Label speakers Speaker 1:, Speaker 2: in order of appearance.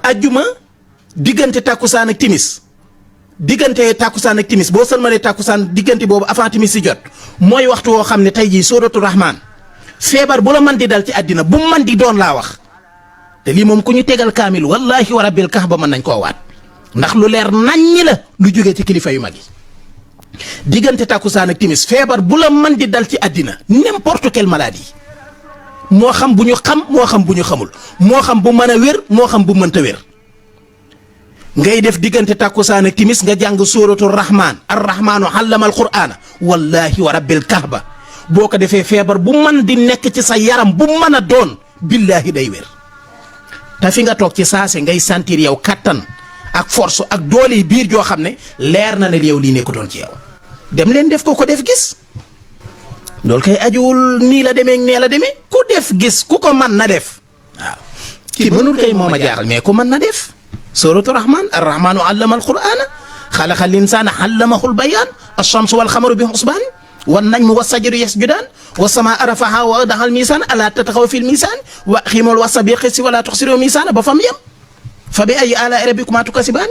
Speaker 1: ajjuma diggante tàkkusaan ak timis boo sëlmalee tàkkusaan diggante boobu avant timis si jot mooy waxtu woo xam ne tey jii sóoratu rahmaan feebar bu la man di dal ci àddina bu man di doon laa wax te lii moom ku ñu tegal kaamil wallahi wa rabbil kaaba mën nañ koo waat ndax lu leer naññi la lu jógee ci kilifa yu mag yi diggante tàkkusaan ak timis feebar bu la man di dal ci àddina n'importe quelle maladie moo xam bu ñu xam moo xam bu ñu xamul moo xam bu mën a wér moo xam bu mënta wér ngay def diggante tàkkusaan ak timis nga jàng sóoratu rahmaan arrahmaanu allama alquraana wallahi wa rabbil kaaba boo ko defee feebar bu mën di nekk ci sa yaram bu mën a doon billahi day wér te fi nga toog ci saase ngay sentir yow kattan ak force ak doole biir joo xam ne leer na ne yow lii nekkutoon ci yow dem leen def ko def gis loolu kay ajuwul nii la demee nee la demee ku def gis ku ko mën na def waaw ki mënul kay moom a jaaxal mais ku mën na def suratu rahman arrahmanu allama alqur'ana xalaqa linsaana allamahul bayaan alchamsu walxamaru bi xusbaan wan najmu wasajru yasjudaan wasamaa rafaha wa wadaha almisaan ala tatxaw fi lmisaan wa xiimul wasa bil qisti wala tuxsiru misaana ba fam yem fa bi ay ala rabbikuma tukasibaan